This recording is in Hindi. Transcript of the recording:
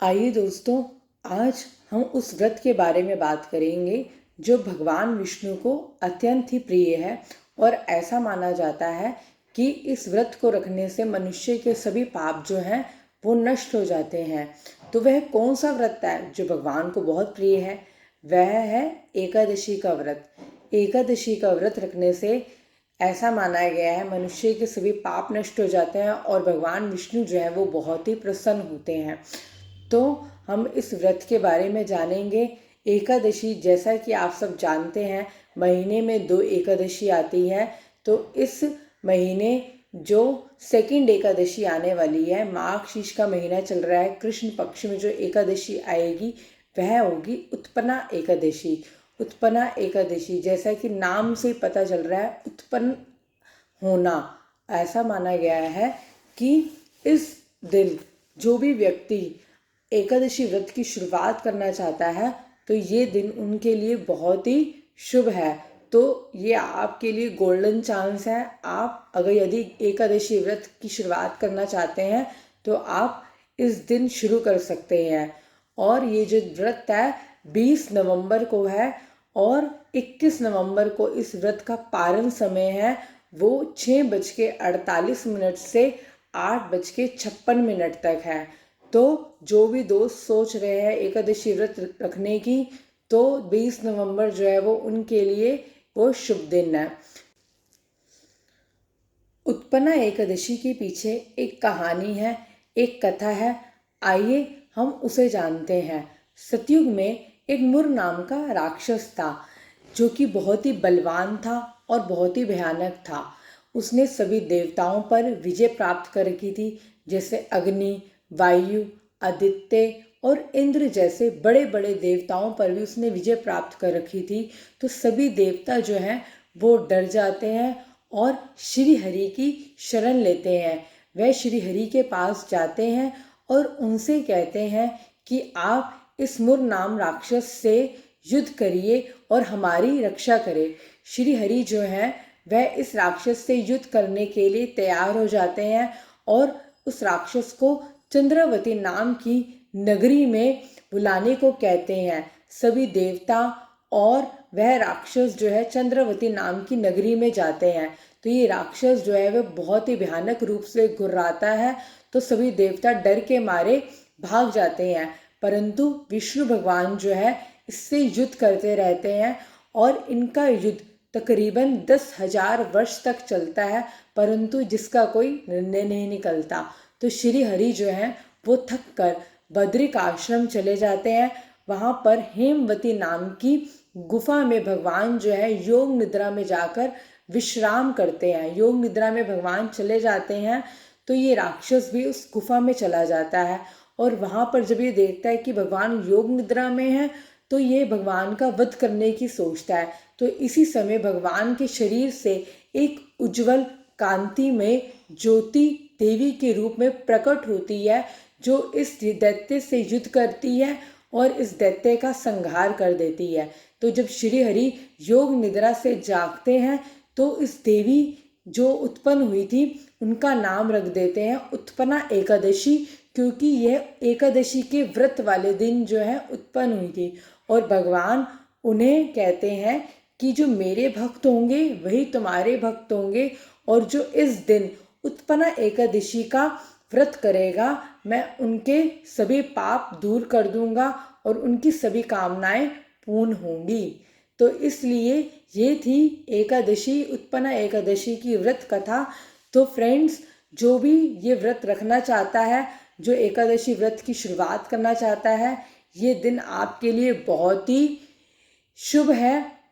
आइए दोस्तों, आज हम उस व्रत के बारे में बात करेंगे जो भगवान विष्णु को अत्यंत ही प्रिय है और ऐसा माना जाता है कि इस व्रत को रखने से मनुष्य के सभी पाप जो हैं वो नष्ट हो जाते हैं। तो वह कौन सा व्रत है जो भगवान को बहुत प्रिय है? वह है एकादशी का व्रत। एकादशी का व्रत रखने से ऐसा माना गया है मनुष्य के सभी पाप नष्ट हो जाते हैं और भगवान विष्णु जो है वो बहुत ही प्रसन्न होते हैं। तो हम इस व्रत के बारे में जानेंगे। एकादशी, जैसा कि आप सब जानते हैं, महीने में 2 एकादशी आती है। तो इस महीने जो सेकंड एकादशी आने वाली है, माघ शीर्ष का महीना चल रहा है, कृष्ण पक्ष में जो एकादशी आएगी वह होगी उत्पन्ना एकादशी। उत्पन्ना एकादशी, जैसा कि नाम से पता चल रहा है, उत्पन्न होना। ऐसा माना गया है कि इस दिन जो भी व्यक्ति एकादशी व्रत की शुरुआत करना चाहता है तो ये दिन उनके लिए बहुत ही शुभ है। तो ये आपके लिए गोल्डन चांस है। आप अगर यदि एकादशी व्रत की शुरुआत करना चाहते हैं तो आप इस दिन शुरू कर सकते हैं। और ये जो व्रत है 20 नवंबर को है और 21 नवंबर को इस व्रत का पारण समय है वो 6:48 से 8:56 तक है। तो जो भी दोस्त सोच रहे हैं एकादशी व्रत रखने की, तो 20 नवंबर जो है वो उनके लिए वो शुभ दिन है। उत्पन्ना एकादशी के पीछे एक कहानी है, एक कथा है। आइए हम उसे जानते हैं। सतयुग में एक मुर नाम का राक्षस था जो कि बहुत ही बलवान था और बहुत ही भयानक था। उसने सभी देवताओं पर विजय प्राप्त कर रखी थी, जैसे अग्नि, वायु, आदित्य और इंद्र जैसे बड़े बड़े देवताओं पर भी उसने विजय प्राप्त कर रखी थी। तो सभी देवता जो हैं वो डर जाते हैं और श्री हरि की शरण लेते हैं। वह श्री हरि के पास जाते हैं और उनसे कहते हैं कि आप इस मुर नाम राक्षस से युद्ध करिए और हमारी रक्षा करें। श्री हरि जो है वह इस राक्षस से युद्ध करने के लिए तैयार हो जाते हैं और उस राक्षस को चंद्रावती नाम की नगरी में बुलाने को कहते हैं। सभी देवता और वह राक्षस जो है चंद्रावती नाम की नगरी में जाते हैं। तो ये राक्षस जो है वह बहुत ही भयानक रूप से घुर्राता है। तो सभी देवता डर के मारे भाग जाते हैं, परंतु विष्णु भगवान जो है इससे युद्ध करते रहते हैं और इनका युद्ध तकरीबन 10,000 वर्ष तक चलता है, परंतु जिसका कोई निर्णय नहीं निकलता। तो श्री हरि जो है वो थक कर बद्रिक आश्रम चले जाते हैं। वहाँ पर हेमवती नाम की गुफा में भगवान जो है योग निद्रा में जाकर विश्राम करते हैं। योग निद्रा में भगवान चले जाते हैं तो ये राक्षस भी उस गुफा में चला जाता है और वहाँ पर जब ये देखता है कि भगवान योग निद्रा में है तो ये भगवान का वध करने की सोचता है। तो इसी समय भगवान के शरीर से एक उज्जवल कांति में ज्योति देवी के रूप में प्रकट होती है जो इस दैत्य से युद्ध करती है और इस दैत्य का संहार कर देती है। तो जब श्री हरि योग निद्रा से जागते हैं तो इस देवी जो उत्पन्न हुई थी उनका नाम रख देते हैं उत्पन्ना एकादशी, क्योंकि यह एकादशी के व्रत वाले दिन जो है उत्पन्न हुई थी। और भगवान उन्हें कहते हैं कि जो मेरे भक्त होंगे वही तुम्हारे भक्त होंगे और जो इस दिन उत्पन्ना एकादशी का व्रत करेगा मैं उनके सभी पाप दूर कर दूंगा और उनकी सभी कामनाएं पूर्ण होंगी। तो इसलिए ये थी एकादशी, उत्पन्ना एकादशी की व्रत कथा। तो फ्रेंड्स, जो भी ये व्रत रखना चाहता है, जो एकादशी व्रत की शुरुआत करना चाहता है, ये दिन आपके लिए बहुत ही शुभ है